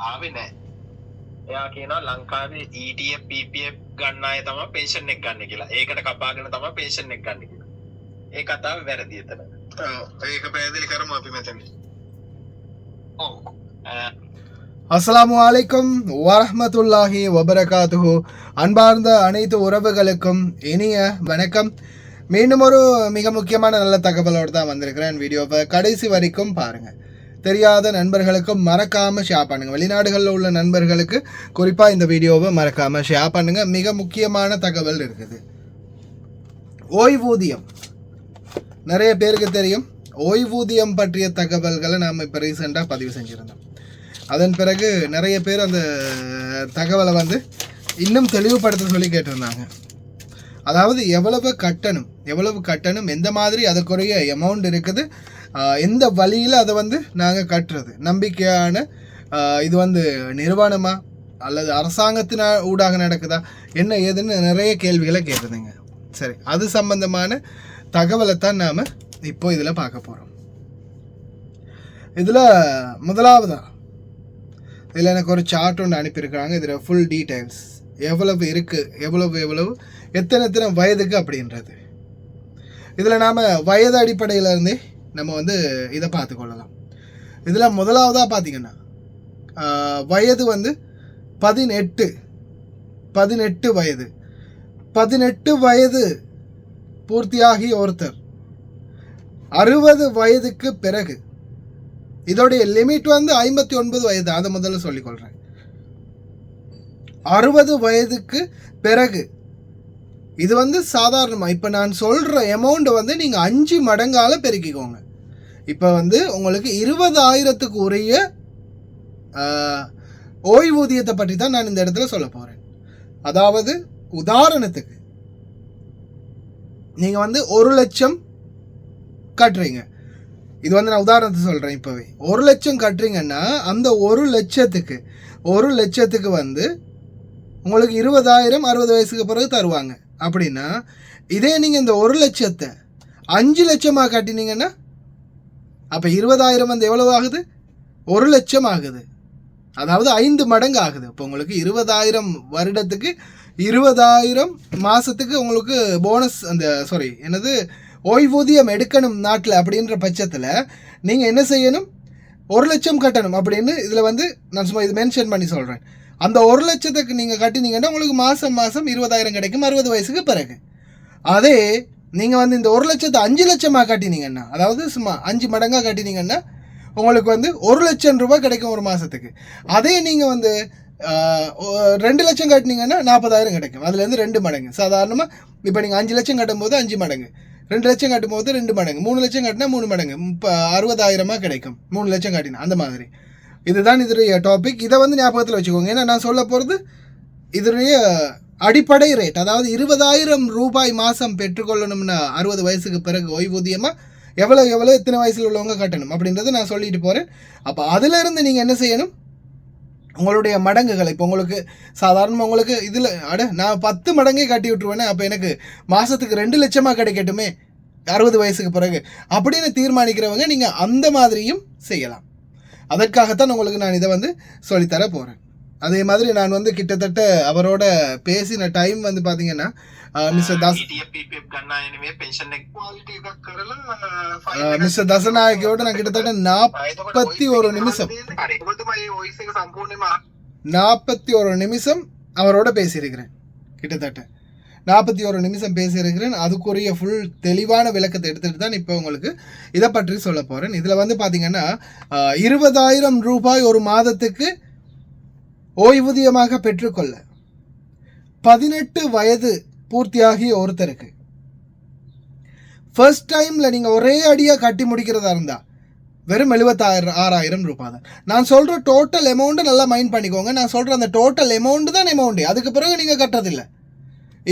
ආවේ නැහැ. එයා කියනවා ලංකාවේ ETF PPF ගන්න අය තමයි පෙන්ෂන් එක ගන්න කියලා. ඒකට කපාගෙන තමයි පෙන්ෂන් එක ගන්න කියලා. ඒ කතාව වැරදි එතන. ඒක පැහැදිලි කරමු අපි මෙතන. ඔව්. அஸ்ஸலாமு அலைக்கும் வரஹ்மத்துல்லாஹி வபரகாத்துஹு. அன்பார்ந்த அனைத்து உறவுகளுக்கும் இனிய வணக்கம். மீண்டும் ஒரு மிக முக்கியமான நல்ல தகவலோடு தான் வந்திருக்கிறேன். வீடியோவை கடைசி வரைக்கும் பாருங்கள். தெரியாத நண்பர்களுக்கும் மறக்காமல் ஷேர் பண்ணுங்கள். வெளிநாடுகளில் உள்ள நண்பர்களுக்கு குறிப்பாக இந்த வீடியோவை மறக்காமல் ஷேர் பண்ணுங்கள். மிக முக்கியமான தகவல் இருக்குது. ஓய்வூதியம் நிறைய பேருக்கு தெரியும். ஓய்வூதியம் பற்றிய தகவல்களை நாம் இப்போ ரீசெண்டாக பதிவு செஞ்சுருந்தோம். அதன் பிறகு நிறைய பேர் அந்த தகவலை இன்னும் தெளிவுபடுத்த சொல்லி கேட்டிருந்தாங்க. அதாவது எவ்வளவு கட்டணம், எந்த மாதிரி அதுக்குரிய அமௌண்ட் இருக்குது, எந்த வழியில் அதை நாங்கள் கட்டுறது, நம்பிக்கையான இது நிறுவனமா அல்லது அரசாங்கத்தின் ஊடாக நடக்குதா, என்ன ஏதுன்னு நிறைய கேள்விகளை கேட்டிருந்தீங்க. சரி, அது சம்பந்தமான தகவலை தான் நாம் இப்போ இதில் பார்க்க போகிறோம். இதில் முதலாவதா இதில் எனக்கு ஒரு சார்ட் ஒன்று அனுப்பியிருக்கிறாங்க. இதில் ஃபுல் டீட்டெயில்ஸ் எவ்வளவு இருக்குது, எவ்வளவு எத்தனை வயதுக்கு அப்படின்றது. இதில் நாம் வயது அடிப்படையிலேருந்தே நம்ம இதை பார்த்துக்கொள்ளலாம். இதில் முதலாவதாக பார்த்திங்கன்னா வயது 18 வயது. 18 வயது பூர்த்தியாகி ஒருத்தர் 60 வயதுக்கு பிறகு, இதோடைய லிமிட் 59 வயது. அதை முதல்ல சொல்லிக்கொள்கிறேன். 60 வயதுக்கு பிறகு இது சாதாரணமாக இப்போ நான் சொல்கிற அமௌண்ட் நீங்கள் 5 மடங்கால பெருக்கிக்கோங்க. இப்போ உங்களுக்கு 20,000க்கு உரிய ஓய்வூதியத்தை பற்றி தான் நான் இந்த இடத்துல சொல்ல போகிறேன். அதாவது உதாரணத்துக்கு நீங்கள் 1 லட்சம் கட்டுறீங்க. இது நான் உதாரணத்தை சொல்கிறேன். இப்போவே 1 லட்சம் கட்டுறீங்கன்னா அந்த 1 லட்சத்துக்கு உங்களுக்கு 20,000 60 வயசுக்கு பிறகு தருவாங்க. அப்படின்னா இதே நீங்கள் இந்த 1 லட்சத்தை 5 லட்சமாக கட்டினீங்கன்னா அப்போ 20,000 எவ்வளவு ஆகுது? 1 லட்சம் ஆகுது. அதாவது 5 மடங்கு ஆகுது. இப்போ உங்களுக்கு 20,000 வருடத்துக்கு 20,000 மாதத்துக்கு உங்களுக்கு போனஸ் ஓய்வூதியம் எடுக்கணும் நாட்டில் அப்படின்ற பட்சத்தில் நீங்கள் என்ன செய்யணும்? 1 லட்சம் கட்டணும் அப்படின்னு இதில் நான் சும்மா இது மென்ஷன் பண்ணி சொல்கிறேன். அந்த 1 லட்சத்துக்கு நீங்கள் கட்டினீங்கன்னா உங்களுக்கு மாதம் 20,000 கிடைக்கும் 60 வயசுக்கு பிறகு. அதே நீங்கள் இந்த 1 லட்சத்தை 5 லட்சமாக கட்டினீங்கன்னா, அதாவது சும்மா 5 மடங்காக கட்டினீங்கன்னா உங்களுக்கு 1 லட்சம் ரூபாய் கிடைக்கும் ஒரு மாதத்துக்கு. அதே நீங்கள் 2 லட்சம் கட்டினீங்கன்னா 40,000 கிடைக்கும். அதுலேருந்து 2 மடங்கு. சாதாரணமாக இப்போ நீங்கள் 5 லட்சம் கட்டும்போது 5 மடங்கு, 2 லட்சம் கட்டும்போது 2 மடங்கு, 3 லட்சம் கட்டினா 3 மடங்கு, 60,000 கிடைக்கும் 3 லட்சம் கட்டினா. அந்த மாதிரி இதுதான் இதனுடைய டாபிக். இதை ஞாபகத்தில் வச்சுக்கோங்க. ஏன்னா நான் சொல்ல போகிறது இதனுடைய அடிப்படை ரேட். அதாவது 20,000 ரூபாய் மாதம் பெற்றுக்கொள்ளணும்னா 60 வயசுக்கு பிறகு ஓய்வூதியமாக எவ்வளோ எத்தனை வயசில் உள்ளவங்க கட்டணும் அப்படின்றத நான் சொல்லிட்டு போகிறேன். அப்போ அதிலிருந்து நீங்கள் என்ன செய்யணும்? உங்களுடைய மடங்குகளை இப்போ உங்களுக்கு சாதாரணமாக உங்களுக்கு இதில் நான் 10 மடங்கே கட்டி விட்டுருவேனே, அப்போ எனக்கு மாதத்துக்கு 2 லட்சமாக கிடைக்கட்டுமே 60 வயசுக்கு பிறகு அப்படின்னு தீர்மானிக்கிறவங்க நீங்கள் அந்த மாதிரியும் செய்யலாம். அதற்காகத்தான் உங்களுக்கு நான் இதை சொல்லித்தர போகிறேன். அதே மாதிரி நான் கிட்டத்தட்ட அவரோட பேசின டைம் பார்த்தீங்கன்னா மிஸ்டர் தசநாயகியோட நான் கிட்டத்தட்ட 41 நிமிஷம் அவரோட பேசியிருக்கிறேன். கிட்டத்தட்ட 41 நிமிஷம் பேசியிருக்கிறேன். அதுக்குரிய ஃபுல் தெளிவான விளக்கத்தை எடுத்துகிட்டு தான் இப்போ உங்களுக்கு இதை பற்றி சொல்ல போகிறேன். இதில் பார்த்தீங்கன்னா 20,000 ரூபாய் ஒரு மாதத்துக்கு ஓய்வூதியமாக பெற்றுக்கொள்ள 18 வயது பூர்த்தியாகி ஒருத்தருக்கு ஃபர்ஸ்ட் டைமில் நீங்கள் ஒரே அடியாக கட்டி முடிக்கிறதா இருந்தால் வெறும் 76,000 ரூபாய் தான். நான் சொல்கிற டோட்டல் அமௌண்ட்டு நல்லா மைண்ட் பண்ணிக்கோங்க. நான் சொல்கிற அந்த டோட்டல் அமௌண்ட்டு தான் அமௌண்ட்டு. அதுக்கு பிறகு நீங்கள் கட்டுறதில்லை.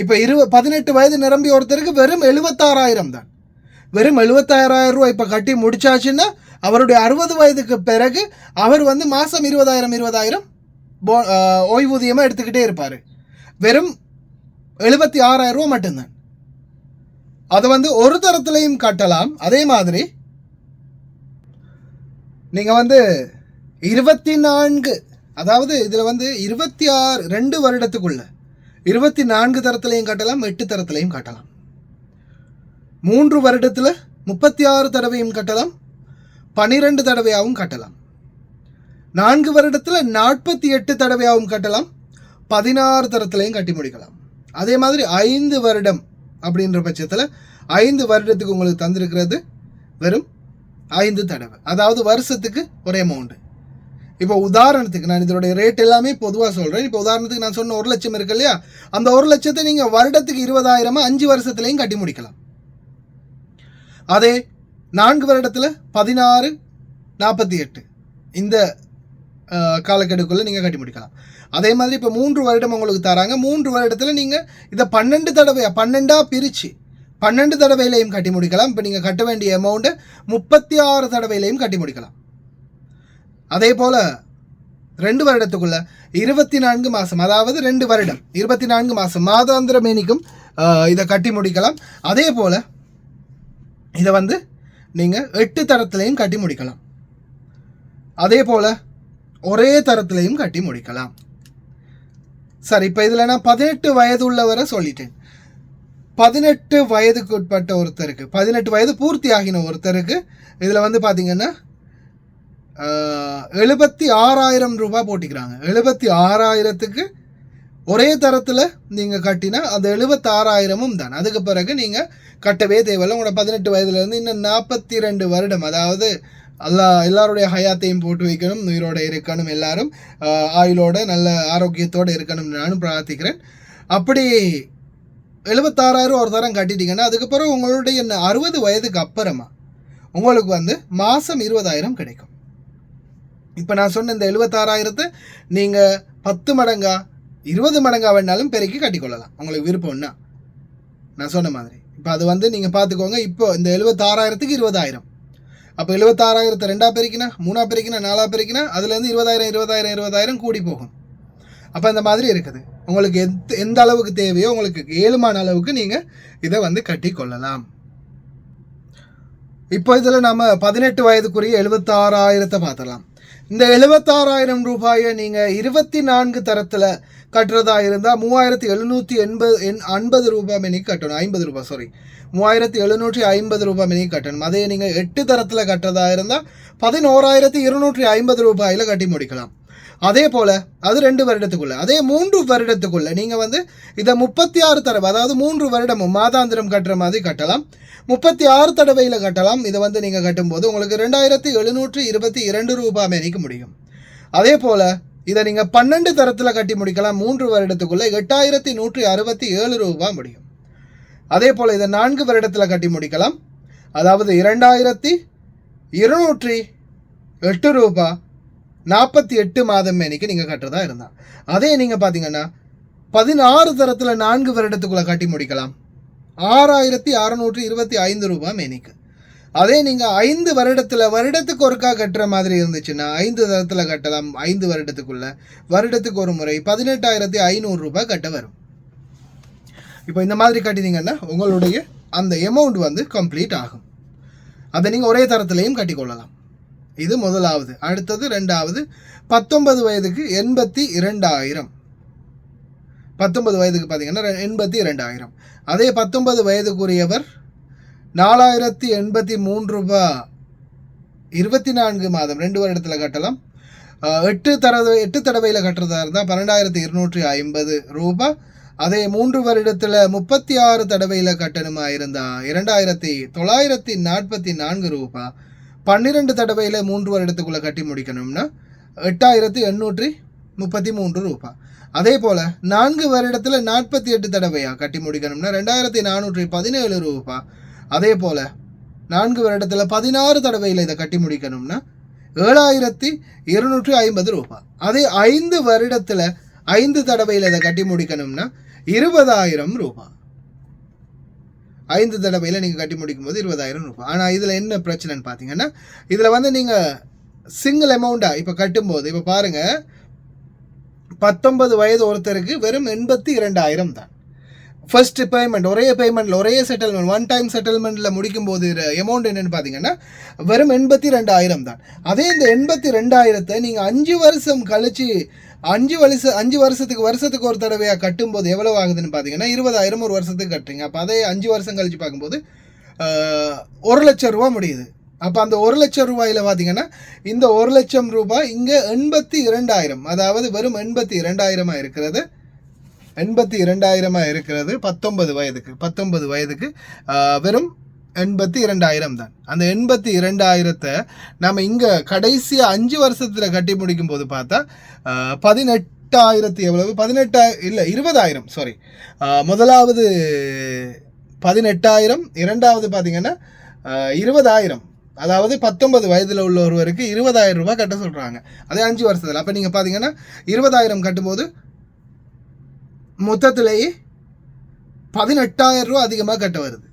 இப்போ 18 வயது நிரம்பி ஒருத்தருக்கு வெறும் 76,000 தான். வெறும் 76,000 ரூபா இப்போ கட்டி முடிச்சாச்சுன்னா அவருடைய 60 வயதுக்கு பிறகு அவர் மாதம் 20,000 ஓய்வூதியமாக எடுத்துக்கிட்டே இருப்பார். வெறும் 76,000 ரூபா மட்டும்தான். அதை ஒரு தரத்துலையும் கட்டலாம். அதே மாதிரி நீங்கள் 24 அதாவது இதில் வந்து 2 வருடத்துக்குள்ள 24 தரத்திலையும் கட்டலாம், 8 தரத்திலையும் கட்டலாம். 3 வருடத்தில் 36 தடவையும் கட்டலாம், 12 தடவையாகவும் கட்டலாம். 4 வருடத்தில் 48 தடவையாகவும் கட்டலாம், 16 தரத்திலையும் கட்டி முடிக்கலாம். அதே மாதிரி 5 வருடம் அப்படின்ற பட்சத்தில் 5 வருடத்துக்கு உங்களுக்கு தந்திருக்கிறது வெறும் 5 தடவை, அதாவது வருஷத்துக்கு ஒரே அமௌண்ட்டு. இப்போ உதாரணத்துக்கு நான் இதோடைய ரேட் எல்லாமே பொதுவாக சொல்கிறேன். இப்போ உதாரணத்துக்கு நான் சொன்ன 1 லட்சம் இருக்கு இல்லையா, அந்த 1 லட்சத்தை நீங்கள் வருடத்துக்கு 20,000 5 வருஷத்துலையும் கட்டி முடிக்கலாம். அதே 4 வருடத்தில் 16, 48 இந்த காலக்கெடுக்குள்ளே நீங்கள் கட்டி முடிக்கலாம். அதே மாதிரி இப்போ 3 வருடம் உங்களுக்கு தராங்க. 3 வருடத்தில் நீங்கள் இதை 12 தடவையாக 12ஆக பிரித்து 12 தடவையிலையும் கட்டி முடிக்கலாம். இப்போ நீங்கள் கட்ட வேண்டிய அமௌண்ட்டை 36 தடவையிலையும் கட்டி முடிக்கலாம். அதே போல் 2 வருடத்துக்குள்ள 24 மாதம், அதாவது 2 வருடம் 24 மாதம் மாதாந்திர மேனிக்கும் இதை கட்டி முடிக்கலாம். அதே போல் இதை வந்து நீங்கள் 8 தரத்திலையும் கட்டி முடிக்கலாம். அதே போல் ஒரே தரத்திலையும் கட்டி முடிக்கலாம். சரி, இப்போ இதில் நான் 18 வயது உள்ளவரை சொல்லிட்டேன். 18 வயதுக்கு உட்பட்ட ஒருத்தருக்கு, 18 வயது பூர்த்தி ஆகின ஒருத்தருக்கு இதில் வந்து பார்த்தீங்கன்னா 76,000 ரூபாய் போட்டிக்கிறாங்க. 76,000க்கு ஒரே தரத்தில் நீங்கள் கட்டினா அந்த 76,000 தான். அதுக்கு பிறகு நீங்கள் கட்டவே தேவையில்லை. உங்களோட 18 வயதுலேருந்து இன்னும் 42 வருடம், அதாவது எல்லாருடைய ஹயாத்தையும் போட்டு வைக்கணும், உயிரோடு இருக்கணும், எல்லாரும் ஆயுளோட நல்ல ஆரோக்கியத்தோடு இருக்கணும்னு நானும் பிரார்த்திக்கிறேன். அப்படி 76,000 ஒரு தரம் கட்டிட்டீங்கன்னா அதுக்கப்புறம் உங்களுடைய 60 வயதுக்கு அப்புறமா உங்களுக்கு வந்து மாதம் 20,000 கிடைக்கும். இப்போ நான் சொன்ன இந்த 76,000 நீங்கள் 10 மடங்கா 20 மடங்கா வேணாலும் பெருக்கி கட்டிக்கொள்ளலாம், உங்களுக்கு விருப்பம்னா. நான் சொன்ன மாதிரி இப்போ அது வந்து நீங்கள் பார்த்துக்கோங்க. இப்போ இந்த 76,000க்கு 20,000, அப்போ 76,000 2ஆக பெருக்கினா, 3ஆக பெருக்கினா, 4ஆக பெருக்கினா அதுலேருந்து 20,000 கூடி போகும். அப்போ இந்த மாதிரி இருக்குது. உங்களுக்கு எந்த அளவுக்கு தேவையோ உங்களுக்கு ஏழுமான அளவுக்கு நீங்கள் இதை வந்து கட்டி கொள்ளலாம். இப்போ இதில் நம்ம 18 வயதுக்குரிய 76,000 பார்த்துடலாம். இந்த 76,000 ரூபாயை நீங்கள் 24 தரத்தில் கட்டுறதா இருந்தால் 3,750 ரூபாய் மெனிக்கு கட்டணும். 50 ரூபாய், சாரி, 3,750 ரூபாய் மெனிக்கு கட்டணும். அதே நீங்கள் 8 தரத்தில் கட்டுறதா இருந்தால் 11,250 ரூபாயில் கட்டி முடிக்கலாம். அதே போல் அது 2 வருடத்துக்குள்ளே. அதே 3 வருடத்துக்குள்ளே நீங்கள் வந்து இதை 36 தடவை, அதாவது 3 வருடமும் மாதாந்திரம் கட்டுற மாதிரி கட்டலாம். 36 தடவையில் கட்டலாம். இதை வந்து நீங்கள் கட்டும்போது உங்களுக்கு 2,722 ரூபாய் மேனிக்கு முடியும். அதே போல் இதை நீங்கள் 12 தரத்தில் கட்டி முடிக்கலாம். 3 வருடத்துக்குள்ளே 8,167 ரூபாய் முடியும். அதே போல் இதை 4 வருடத்தில் கட்டி முடிக்கலாம். அதாவது 2,208 ரூபாய் 48 மாதம் மேனிக்கு நீங்கள் கட்டுறதா இருந்தால். அதே நீங்கள் பார்த்தீங்கன்னா 16 தரத்தில் 4 வருடத்துக்குள்ளே கட்டி முடிக்கலாம். 6,625 ரூபாய் மேனிக்கு. அதே நீங்கள் 5 வருடத்தில் வருடத்துக்கு ஒருக்கா கட்டுற மாதிரி இருந்துச்சுன்னா 5 தரத்தில் கட்டலாம். 5 வருடத்துக்குள்ள வருடத்துக்கு ஒரு முறை 18,500 ரூபாய் கட்ட வரும். இப்போ இந்த மாதிரி கட்டினீங்கன்னா உங்களுடைய அந்த அமௌண்ட் வந்து கம்ப்ளீட் ஆகும். அதை நீங்கள் ஒரே தரத்திலையும் கட்டிக்கொள்ளலாம். இது முதலாவது. அடுத்தது 2வது, 19 வயதுக்கு 82,000. 19 வயதுக்கு பார்த்தீங்கன்னா 82,000. அதே 19 வயதுக்குரியவர் 4,083 ரூபாய் 24 மாதம் 2 வருடத்தில் கட்டலாம். 8 தடவையில் கட்டுறதா இருந்தால் 12,250 ரூபாய். அதே 3 வருடத்தில் 36 தடவையில் கட்டணுமா இருந்தால் 2,944 ரூபாய். 12 தடவையில் 3 வருடத்துக்குள்ளே கட்டி முடிக்கணும்னா 8,833 ரூபாய். அதே போல் 4 வருடத்தில் 48 தடவையாக கட்டி முடிக்கணும்னா 2,417 ரூபாய். அதே போல் 4 வருடத்தில் 16 தடவையில் இதை கட்டி முடிக்கணும்னா 7,250 ரூபாய். அதே 5 வருடத்தில் 5 தடவையில் இதை கட்டி முடிக்கணும்னா 20,000 ரூபாய். 5 தடவையில் நீங்கள் கட்டி முடிக்கும் போது 20,000 ரூபாய். ஆனால் இதில் என்ன பிரச்சனைன்னு பார்த்தீங்கன்னா இதில் வந்து நீங்கள் சிங்கிள் அமௌண்ட்டாக இப்போ கட்டும்போது இப்போ பாருங்கள் 19 வயது ஒருத்தருக்கு வெறும் 82,000 தான். ஃபர்ஸ்ட் பேமெண்ட் ஒரே பேமெண்ட்டில் ஒரே செட்டில்மெண்ட் ஒன் டைம் செட்டில்மெண்ட்டில் முடிக்கும் போது அமௌண்ட் என்னென்னு பார்த்தீங்கன்னா வெறும் 82,000 தான். அதே இந்த 82,000 நீங்கள் 5 வருஷம் கழிச்சு 5 வருஷத்துக்கு ஒரு தடவையாக கட்டும்போது எவ்வளோ ஆகுதுன்னு பார்த்தீங்கன்னா 20,000 ஒரு வருஷத்துக்கு கட்டுறீங்க. அப்போ அதே 5 வருஷம் கழிச்சு பார்க்கும்போது 1,00,000 ரூபா முடியுது. அப்போ அந்த 1,00,000 ரூபாயில் பார்த்தீங்கன்னா இந்த 1,00,000 ரூபாய் இங்கே 82,000, அதாவது வெறும் 82,000 இருக்கிறது. 82,000 இருக்கிறது 19 வயதுக்கு வெறும் 82,000 தான். அந்த 82,000 நம்ம இங்கே கடைசியாக 5 வருஷத்தில் கட்டி முடிக்கும் போது பார்த்தா 18,000 எவ்வளவு 20,000 சாரி, முதலாவது 18,000, இரண்டாவது பார்த்தீங்கன்னா 20,000, அதாவது 19 வயதில் உள்ள ஒருவருக்கு 20,000 ரூபாய் கட்ட சொல்கிறாங்க அதே 5 வருஷத்தில். அப்போ நீங்கள் பார்த்தீங்கன்னா 20,000 கட்டும்போது மொத்தத்திலேயே 18,000 ரூபா அதிகமாக கட்ட வருது.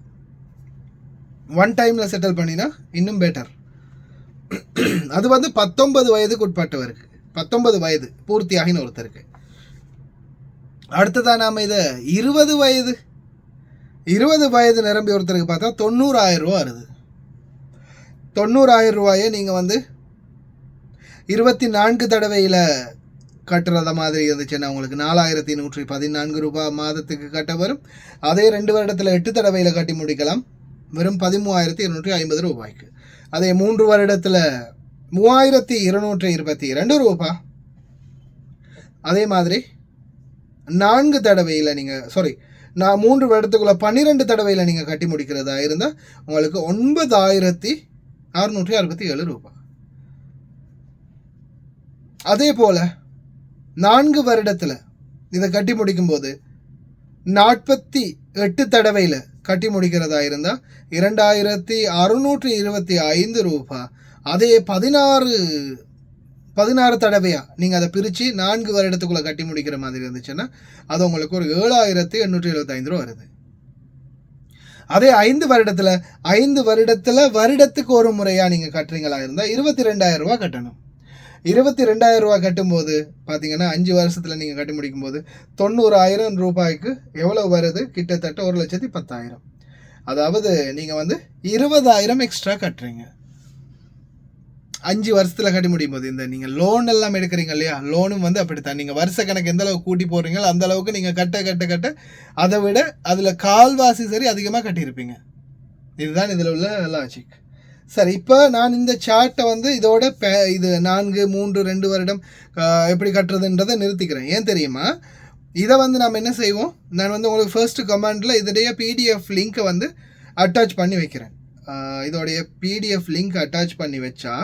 ஒன் டைமில் செட்டில் பண்ணினா இன்னும் பெட்டர். அது வந்து 19 வயதுக்கு உட்பட்டவருக்கு, 19 வயது பூர்த்தியாகின ஒருத்தருக்கு. அடுத்ததான் நாம் இதை 20 வயது நிரம்பி ஒருத்தருக்கு பார்த்தா 90,000 ரூபா வருது. 90,000 ரூபாயை நீங்கள் வந்து 24 தடவையில் கட்டுறத மாதிரி இருந்துச்சுன்னா உங்களுக்கு 4,114 ரூபாய் மாதத்துக்கு கட்ட வரும். அதே 2 வருடத்தில் 8 தடவையில் கட்டி முடிக்கலாம் வெறும் 13,250 ரூபாய்க்கு. அதே 3 வருடத்தில் 3,222 ரூபாய். அதே மாதிரி 4 தடவையில் நீங்கள் 3 வருடத்துக்குள்ள 12 தடவையில் நீங்கள் கட்டி முடிக்கிறதா இருந்தால் உங்களுக்கு 9,667 ரூபாய். அதே போல் 4 வருடத்தில் இதை கட்டி முடிக்கும்போது 48 தடவையில் கட்டி முடிக்கிறதா இருந்தால் 2,625 ரூபாய். அதே 16 தடவையாக நீங்கள் அதை பிரித்து 4 வருடத்துக்குள்ளே கட்டி முடிக்கிற மாதிரி இருந்துச்சுன்னா அது உங்களுக்கு ஒரு 7,875 ரூபா வருது. அதே 5 வருடத்தில் வருடத்துக்கு ஒரு முறையாக நீங்கள் கட்டுறீங்களா இருந்தால் 22,000 ரூபா கட்டணும். 22,000 ரூபா கட்டும்போது பார்த்தீங்கன்னா 5 வருஷத்தில் நீங்கள் கட்டி முடிக்கும்போது 90,000 ரூபாய்க்கு எவ்வளோ வருது? கிட்டத்தட்ட 1,10,000. அதாவது நீங்கள் வந்து 20,000 எக்ஸ்ட்ரா கட்டுறீங்க 5 வருஷத்தில் கட்டி முடியும் போது. இந்த நீங்கள் லோன் எல்லாம் எடுக்கிறீங்க இல்லையா, லோனும் வந்து அப்படித்தான். நீங்கள் வருஷ கணக்கு எந்த அளவுக்கு கூட்டி போடுறீங்களோ அந்த அளவுக்கு நீங்கள் கட்ட அதை விட அதில் கால்வாசி சரி அதிகமாக கட்டியிருப்பீங்க. இதுதான் இதில் உள்ள லாஜிக். சரி, இப்போ நான் இந்த சார்ட்டை வந்து இதோட இது 4, 3, 2 வருடம் எப்படி கட்டுறதுன்றதை நிறுத்திக்கிறேன். ஏன் தெரியுமா? இதை வந்து நம்ம என்ன செய்வோம், நான் வந்து உங்களுக்கு ஃபர்ஸ்ட் கமெண்டில் இதோடைய PDF லிங்க்கை வந்து அட்டாச் பண்ணி வைக்கிறேன். இதோடைய PDF லிங்க் அட்டாச் பண்ணி வச்சா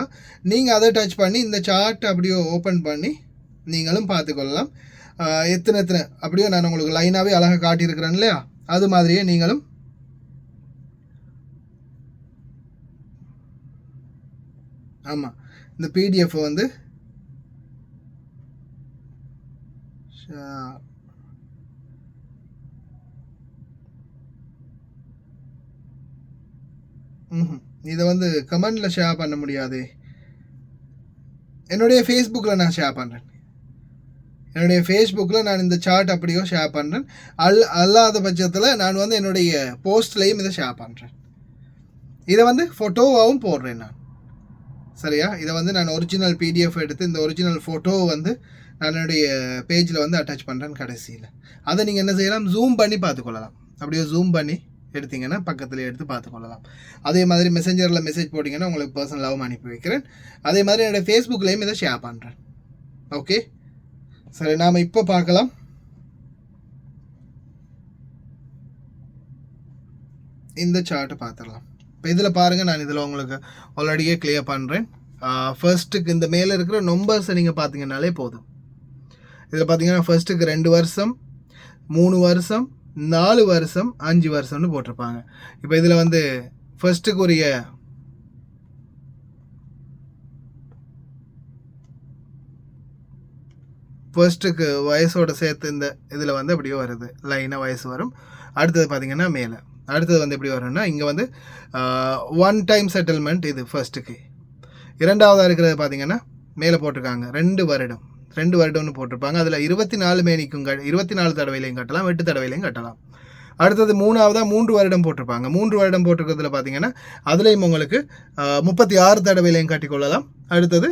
நீங்கள் அதை டச் பண்ணி இந்த சார்ட் அப்படியே ஓப்பன் பண்ணி நீங்களும் பார்த்துக்கொள்ளலாம். எத்தனை அப்படியே நான் உங்களுக்கு லைனாகவே அழகாக காட்டியிருக்கிறேன் இல்லையா, அது மாதிரியே நீங்களும் ஆமாம் இந்த PDF வந்து இதை வந்து கமெண்டில் ஷேர் பண்ண முடியாது. என்னுடைய ஃபேஸ்புக்கில் நான் ஷேர் பண்ணுறேன். என்னுடைய ஃபேஸ்புக்கில் நான் இந்த சார்ட் அப்படியோ ஷேர் பண்ணுறேன். அல்லாத பட்சத்தில் நான் வந்து என்னுடைய போஸ்ட்லேயும் இதை ஷேர் பண்ணுறேன். இதை வந்து ஃபோட்டோவாகவும் போடுறேன் நான். சரியா? இதை வந்து நான் ஒரிஜினல் PDF எடுத்து இந்த ஒரிஜினல் ஃபோட்டோவை வந்து நான் என்னுடைய பேஜில் வந்து அட்டாச் பண்ணுறேன் கடைசியில். அதை நீங்கள் என்ன செய்யலாம், ஜூம் பண்ணி பார்த்துக்கொள்ளலாம். அப்படியே ஜூம் பண்ணி எடுத்திங்கன்னா பக்கத்தில் எடுத்து பார்த்துக்கொள்ளலாம். அதே மாதிரி மெசேஞ்சரில் மெசேஜ் போட்டிங்கன்னா உங்களுக்கு பர்சனலாகவும் அனுப்பி வைக்கிறேன். அதே மாதிரி என்னுடைய ஃபேஸ்புக்லேயும் இதை ஷேர் பண்ணுறேன். ஓகே, சரி, நாம் இப்போ பார்க்கலாம். இந்த சார்ட்டை பார்த்துடலாம். இப்போ இதில் பாருங்கள், நான் இதில் உங்களுக்கு ஆல்ரெடியே கிளியர் பண்ணுறேன். ஃபர்ஸ்ட்டுக்கு இந்த மேலே இருக்கிற நம்பர்ஸை நீங்கள் பார்த்தீங்கன்னாலே போதும். இதில் பார்த்தீங்கன்னா ஃபர்ஸ்ட்டுக்கு 2 வருஷம், 3 வருஷம், 4 வருஷம், 5 வருஷம்னு போட்டிருப்பாங்க. இப்போ இதில் வந்து ஃபர்ஸ்ட்டுக்குரிய ஃபர்ஸ்ட்டுக்கு வயசோட சேர்த்து இந்த இதில் வந்து அப்படியே வருது, லைனாக வயசு வரும். அடுத்தது பார்த்திங்கன்னா மேலே, அடுத்தது வந்து எப்படி வரும்னா இங்கே வந்து 1 டைம் செட்டில்மெண்ட் இது ஃபர்ஸ்ட்டுக்கு. இரண்டாவதாக இருக்கிறது பார்த்திங்கன்னா மேலே போட்டிருக்காங்க 2 வருடம்னு போட்டிருப்பாங்க. அதில் 24 மேனிக்கும் 24 தடவையிலையும் கட்டலாம், 8 தடவையிலையும் கட்டலாம். அடுத்தது 3 வருடம் போட்டிருப்பாங்க. 3 வருடம் போட்டிருக்கிறதுல பார்த்தீங்கன்னா அதுலேயும் உங்களுக்கு 36 தடவையிலையும் கட்டிக்கொள்ளலாம். அடுத்தது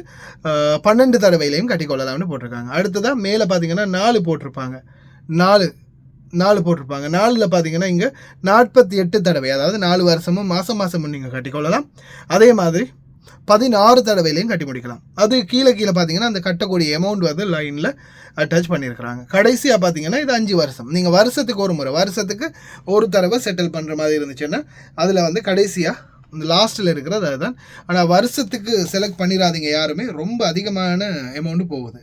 12 தடவையிலையும் கட்டிக்கொள்ளலாம்னு போட்டிருக்காங்க. அடுத்ததாக மேலே பார்த்தீங்கன்னா 4 போட்டிருப்பாங்க. 4 போட்டிருப்பாங்க. 4ல் பார்த்தீங்கன்னா இங்கே 48 தடவை, அதாவது 4 வருஷமும் மாதமும் நீங்கள் கட்டிக்கொள்ளலாம். அதே மாதிரி 16 தடவையிலையும் கட்டி முடிக்கலாம். அது கீழே பார்த்தீங்கன்னா அந்த கட்டக்கூடிய அமௌண்ட் வந்து லைனில் அட்டாச் பண்ணியிருக்கிறாங்க. கடைசியாக பார்த்தீங்கன்னா இது 5 வருஷம். நீங்கள் வருஷத்துக்கு ஒரு முறை, வருஷத்துக்கு ஒரு தடவை செட்டில் பண்ணுற மாதிரி இருந்துச்சுன்னா அதில் வந்து கடைசியாக இந்த லாஸ்ட்டில் இருக்கிறது அதுதான். ஆனால் வருஷத்துக்கு செலக்ட் பண்ணிடாதீங்க யாருமே, ரொம்ப அதிகமான அமௌண்ட்டு போகுது.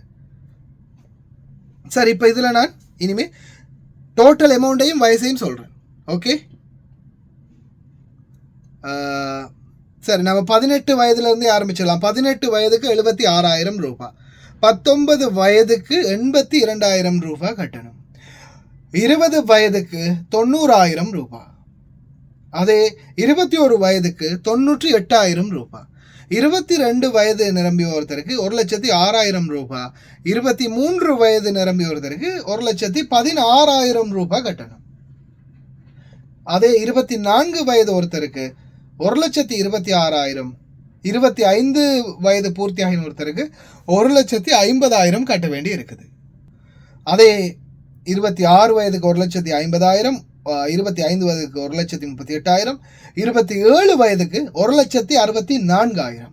சரி, இப்போ இதில் நான் இனிமேல் டோட்டல் அமௌண்ட்டையும் வயசையும் சொல்கிறேன். ஓகே, சரி, நம்ம 18 வயதுலேருந்தே ஆரம்பிச்சிடலாம். 18 வயதுக்கு 76,000 ரூபாய், 19 வயதுக்கு 82,000 ரூபாய் கட்டணும், 20 வயதுக்கு 90,000 ரூபாய், அதே 21 வயதுக்கு 98,000 ரூபாய், 22 வயது நிரம்பிய ஒருத்தருக்கு 1,06,000 ரூபாய், 23 வயது நிரம்பிய ஒருத்தருக்கு 1,16,000 ரூபாய் கட்டணும். அதே 24 வயது ஒருத்தருக்கு 1,26,000, 25 வயது பூர்த்தியாகின ஒருத்தருக்கு 1,50,000 கட்ட வேண்டி இருக்குது. அதே 26 வயதுக்கு 1,50,000, 25 வயதுக்கு 1,38,000, 27 வயதுக்கு 1,64,000,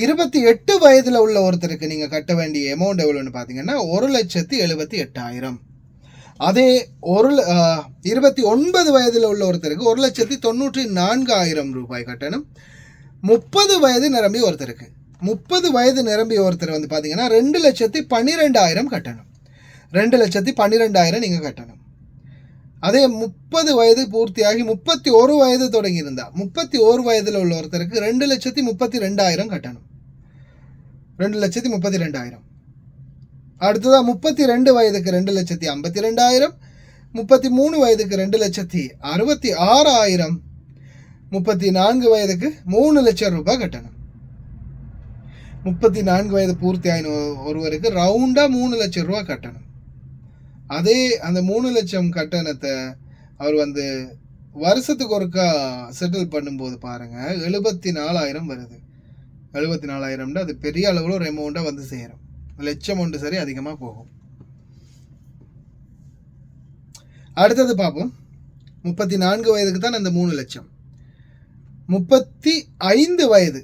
28 வயதில் உள்ள ஒருத்தருக்கு நீங்கள் கட்ட வேண்டிய அமௌண்ட் எவ்வளோன்னு பார்த்தீங்கன்னா 1,78,000. அதே 29 வயதில் உள்ள ஒருத்தருக்கு 1,94,000 ரூபாய் கட்டணும். 30 வயது நிரம்பிய ஒருத்தருக்கு, 30 வயது நிரம்பிய ஒருத்தர் வந்து பார்த்தீங்கன்னா 2,12,000 கட்டணும். 2,12,000 நீங்கள் கட்டணும். அதே 30 வயது பூர்த்தியாகி 31 வயது தொடங்கி இருந்தால் 31 வயதில் உள்ள ஒருத்தருக்கு 2,32,000 கட்டணும். 2,32,000. அடுத்ததாக 32 வயதுக்கு 2,52,000, 33 வயதுக்கு 2,66,000, 34 வயதுக்கு 3 லட்சம் ரூபாய் கட்டணும். 34 வயது பூர்த்தியாயின ஒருவருக்கு ரவுண்டாக 3 லட்சம் ரூபா கட்டணும். அதே அந்த 3 லட்சம் கட்டணத்தை அவர் வந்து வருஷத்துக்கு ஒருக்கா செட்டில் பண்ணும்போது பாருங்கள் 74,000 வருது. 74,000 அது பெரிய அளவில் ஒரு அமௌண்ட்டாக வந்து சேரும். லட்சம் ஒன்று சரி அதிகமாக போகும். அடுத்தது பார்ப்போம். 34 வயதுக்கு தான் அந்த 3 லட்சம். 35 வயது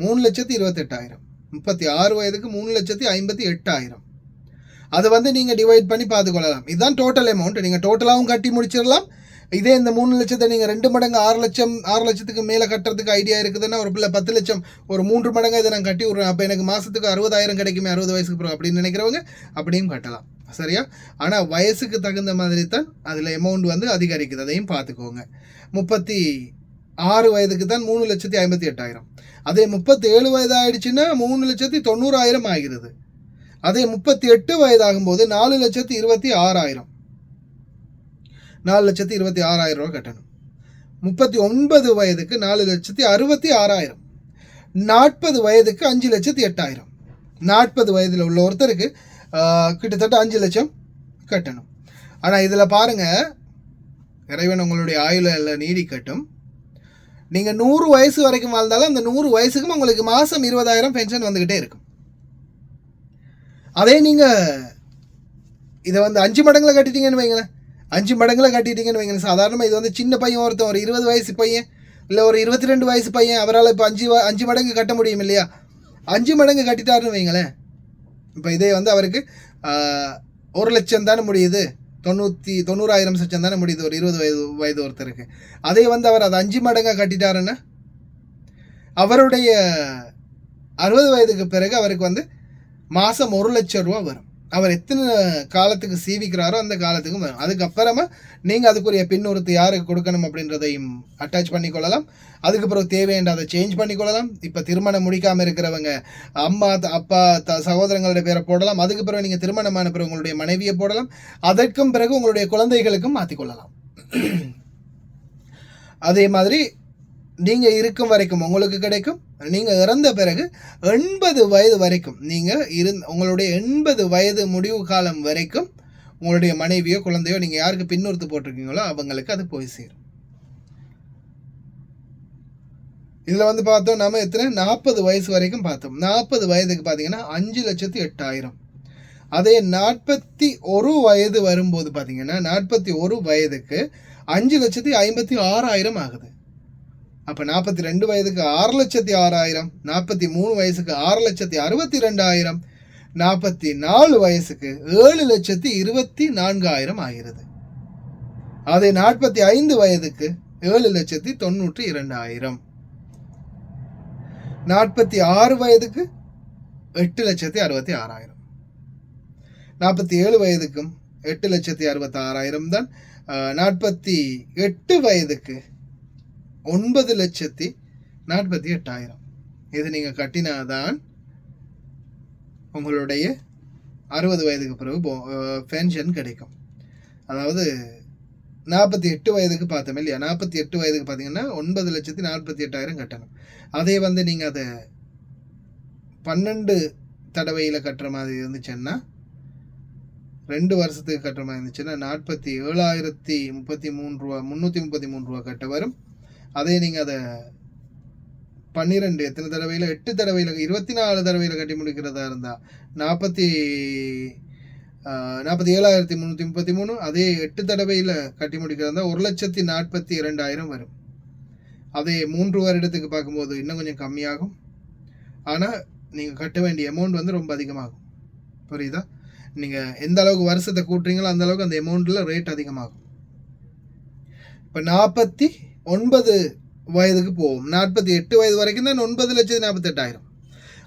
3,28,000, 36 வயதுக்கு 3,58,000. அதை வந்து நீங்கள் டிவைட் பண்ணி பார்த்துக்கொள்ளலாம். இதுதான் டோட்டல் அமௌண்ட். நீங்கள் டோட்டலாகவும் கட்டி முடிச்சிடலாம். இதே இந்த 3 லட்சத்தை நீங்கள் 2 மடங்கு 6 லட்சத்துக்கு மேலே கட்டுறதுக்கு ஐடியா இருக்குதுன்னா ஒரு பிள்ளை 10 லட்சம் ஒரு 3 மடங்கு இதை நான் கட்டி விட்றேன், அப்போ எனக்கு மாதத்துக்கு 60,000 கிடைக்குமே 60 வயசுக்கு பிறகு அப்படின்னு நினைக்கிறவங்க அப்படியும் கட்டலாம். சரியா? ஆனால் வயசுக்கு தகுந்த மாதிரி தான் அதில் அமௌண்ட் வந்து அதிகரிக்குது, அதையும் பார்த்துக்கோங்க. 36 வயதுக்கு தான் 3,58,000. அதே 37 வயது ஆயிடுச்சுன்னா 3,90,000 ஆகிறது. அதே 38 வயதாகும்போது 4,26,000, 4,26,000 ரூபா கட்டணும். 39 வயதுக்கு 4,66,000, 40 வயதுக்கு 5,08,000. 40 வயதில் உள்ள ஒருத்தருக்கு கிட்டத்தட்ட 5 லட்சம் கட்டணும். ஆனால் இதில் பாருங்கள், இறைவன் உங்களுடைய ஆயுள நீடிக்கட்டும். நீங்கள் 100 வயசு வரைக்கும் வாழ்ந்தாலும் அந்த 100 வயசுக்கும் உங்களுக்கு மாதம் 20,000 பென்ஷன் வந்துக்கிட்டே இருக்கும். அதே நீங்கள் இதை வந்து 5 மடங்கில் கட்டிட்டீங்கன்னு வைங்களேன், 5 மடங்கில் கட்டிட்டீங்கன்னு வைங்களேன். சாதாரணமாக இது வந்து சின்ன பையன் ஒருத்தன், ஒரு 20 வயசு பையன் இல்லை ஒரு 22 வயசு பையன், அவரால் இப்போ 5 மடங்கு கட்ட முடியும் இல்லையா? 5 மடங்கு கட்டிட்டாருன்னு வைங்களேன். இப்போ இதே வந்து அவருக்கு 1 லட்சம் தானே முடியுது, 90,000 லட்சம் தானே முடியுது ஒரு 20 வயது ஒருத்தருக்கு. அதே வந்து அவர் அதை 5 மடங்காக கட்டிட்டாருன்னா அவருடைய 60 வயதுக்கு பிறகு அவருக்கு வந்து மாதம் 1 லட்சம் ரூபா வரும். அவர் எத்தனை காலத்துக்கு சீவிக்கிறாரோ அந்த காலத்துக்கும் வரும். அதுக்கப்புறமா நீங்கள் அதுக்குரிய பின்னுறுத்து யாருக்கு கொடுக்கணும் அப்படின்றதையும் அட்டாச் பண்ணிக்கொள்ளலாம். அதுக்கு பிறகு தேவையான அதை சேஞ்ச் பண்ணிக்கொள்ளலாம். இப்போ திருமணம் முடிக்காமல் இருக்கிறவங்க அம்மா அப்பா சகோதரங்களுடைய பேரை போடலாம். அதுக்கு பிறகு நீங்கள் திருமணமான பிறகு உங்களுடைய மனைவியை போடலாம். அதற்கும் பிறகு உங்களுடைய குழந்தைகளுக்கும் மாற்றிக்கொள்ளலாம். அதே மாதிரி நீங்கள் இருக்கும் வரைக்கும் உங்களுக்கு கிடைக்கும். நீங்கள் இறந்த பிறகு 80 வயது வரைக்கும் நீங்கள் உங்களுடைய 80 வயது முடிவு காலம் வரைக்கும் உங்களுடைய மனைவியோ குழந்தையோ நீங்கள் யாருக்கு பின்னுறுத்து போட்டிருக்கீங்களோ அவங்களுக்கு அது போய் சேரும். இதில் வந்து பார்த்தோம் நம்ம எத்தனை 40 வயசு வரைக்கும் பார்த்தோம். 40 வயதுக்கு பார்த்தீங்கன்னா 5,08,000. அதே 41 வயது வரும்போது பார்த்தீங்கன்னா 41 வயதுக்கு 5,56,000 ஆகுது. அப்போ 42 வயதுக்கு 6,06,000, 43 வயசுக்கு 6,62,000, 44 வயசுக்கு 7,24,000 ஆகிறது. அதே 45 வயதுக்கு 7,92,000, 46 வயதுக்கு 8,66,000, 47 வயதுக்கும் 8,66,000 தான். 48 வயதுக்கு 9,48,000. இது நீங்கள் கட்டினாதான் உங்களுடைய 60 வயதுக்கு பிறகு பென்ஷன் கிடைக்கும். அதாவது 48 வயதுக்கு பார்த்தோம் இல்லையா, 48 வயதுக்கு பார்த்தீங்கன்னா 9,48,000 கட்டணும். அதே வந்து நீங்கள் அதை 12 தடவையில் கட்டுற மாதிரி இருந்துச்சுன்னா, 2 வருஷத்துக்கு கட்டுற மாதிரி இருந்துச்சுன்னா 47,033 ரூபா, 333 ரூபா கட்ட வரும். அதே நீங்கள் அதை 12 எத்தனை தடவையில் 8 தடவையில் 24 தடவையில் கட்டி முடிக்கிறதா இருந்தால் 47,333. அதே 8 தடவையில் கட்டி முடிக்கிறதா இருந்தால் 1,42,000 வரும். அதே 3 வருடத்துக்கு பார்க்கும்போது இன்னும் கொஞ்சம் கம்மியாகும். ஆனால் நீங்கள் கட்ட வேண்டிய அமௌண்ட் வந்து ரொம்ப அதிகமாகும். புரியுதா? நீங்கள் எந்த அளவுக்கு வருஷத்தை கூட்டுறீங்களோ அந்த அளவுக்கு அந்த அமௌண்ட்டில் ரேட் அதிகமாகும். இப்போ 49 வயதுக்கு போகும். 48 வயது வரைக்கும் தான் 9,48,000.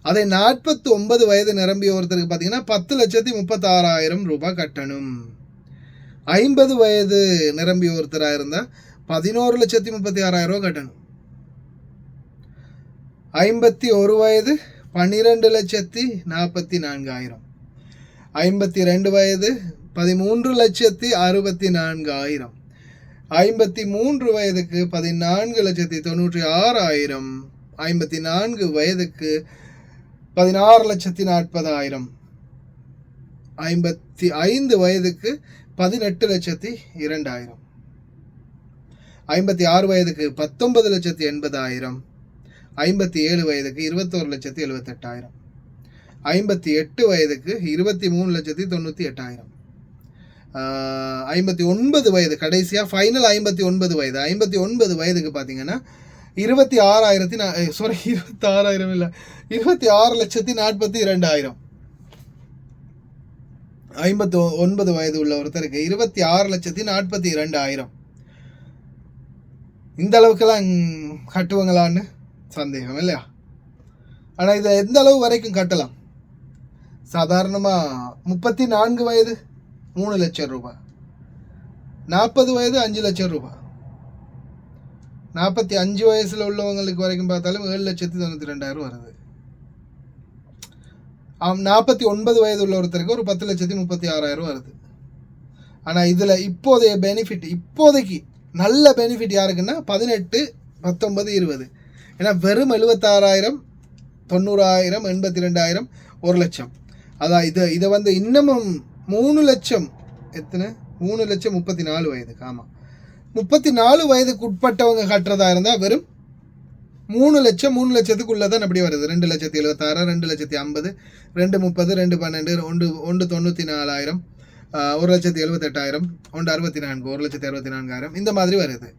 அதே 49 வயது நிரம்பிய ஒருத்தருக்கு பார்த்தீங்கன்னா 10,36,000 ரூபாய் கட்டணும். 50 வயது நிரம்பிய ஒருத்தராக இருந்தால் 11,36,000 ரூபா கட்டணும். 51 வயது 12,44,000. 52 வயது 13,64,000. 53 வயதுக்கு 14,96,000. 54 வயதுக்கு 16,40,000. 55 வயதுக்கு 18,02,000. 56 வயதுக்கு 19,80,000. 57 வயதுக்கு 21,78,000. 58 வயதுக்கு 23,98,000. 59 வயது கடைசியாக ஃபைனல் 59 வயது. 59 வயதுக்கு பார்த்தீங்கன்னா 26,000 இல்லை 26,42,000. 59 வயது உள்ள ஒருத்தருக்கு 26,42,000. இந்த அளவுக்கெல்லாம் கட்டுவாங்களான்னு சந்தேகம் இல்லையா? ஆனால் இதை எந்த அளவு வரைக்கும் கட்டலாம்? சாதாரணமாக 34 வயது 3 லட்சம் ரூபாய், 40 வயது 5 லட்சம் ரூபாய், 45 வயசில் உள்ளவங்களுக்கு வரைக்கும் பார்த்தாலும் 7,92,000 வருது. 49 வயது உள்ள ஒருத்தருக்கு ஒரு 10,36,000 வருது. ஆனால் இதில் இப்போதைய பெனிஃபிட், இப்போதைக்கு நல்ல பெனிஃபிட் யாருக்குன்னா 18, 19, 20. ஏன்னா வெறும் 76,000, 90,000, 82,000, 1 லட்சம். அதான் இதை வந்து இன்னமும் 3 லட்சம், எத்தனை 3,34,000 வயதுக்கு, ஆமாம் 34 வயதுக்கு உட்பட்டவங்க கட்டுறதா இருந்தால் வெறும் 3 லட்சம், 3 லட்சத்துக்குள்ளே தான் அப்படி வருது. 2,76,000, 2,50,000, 2,30,000, 2,12,000, 1,94,000, 1,78,000, 1,64,000, 1,64,000 இந்த மாதிரி வருது.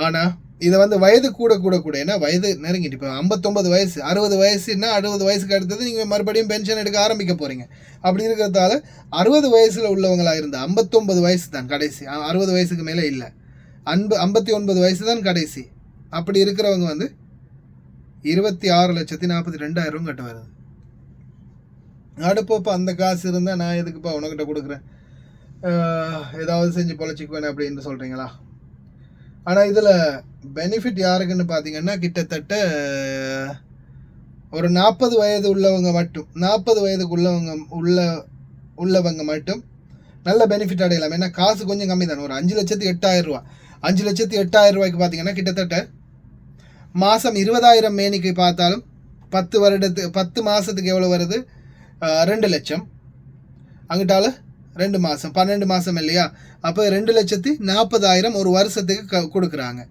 ஆனால் இதை வந்து வயது கூட கூட கூட, ஏன்னா வயது நெருங்கிட்டு இப்போ 59 வயசு, 60 வயசுன்னா 60 வயசுக்கு அடுத்தது நீங்கள் மறுபடியும் பென்ஷன் எடுக்க ஆரம்பிக்க போகிறீங்க. அப்படி இருக்கிறதால 60 வயசில் உள்ளவங்களாக இருந்தால் 59 வயசு தான் கடைசி, 60 வயசுக்கு மேலே இல்லை, 59 வயசு தான் கடைசி. அப்படி இருக்கிறவங்க வந்து 26,42,000 கட்ட வருது. அடுப்போப்போ அந்த காசு இருந்தால் நான் எதுக்குப்பா உனக்கிட்ட கொடுக்குறேன், ஏதாவது செஞ்சு பொழைச்சிக்குவேன் அப்படின்னு சொல்கிறீங்களா? ஆனால் இதில் பெனிஃபிட் யாருக்குன்னு பார்த்தீங்கன்னா கிட்டத்தட்ட ஒரு 40 வயது உள்ளவங்க மட்டும், 40 வயதுக்கு உள்ளவங்க மட்டும் நல்ல பெனிஃபிட் அடையலாம். ஏன்னா காசு கொஞ்சம் கம்மி தானே, ஒரு 5,08,000 ரூபா. 5,08,000 ரூபாய்க்கு பார்த்தீங்கன்னா கிட்டத்தட்ட மாதம் 20,000 மேனிக்கு பார்த்தாலும் 10 மாதத்துக்கு எவ்வளோ வருது? 2 லட்சம். அங்கிட்டால 2 மாதம் 12 மாதம் இல்லையா? அப்போ 2,40,000 ஒரு வருஷத்துக்கு கொடுக்குறாங்க.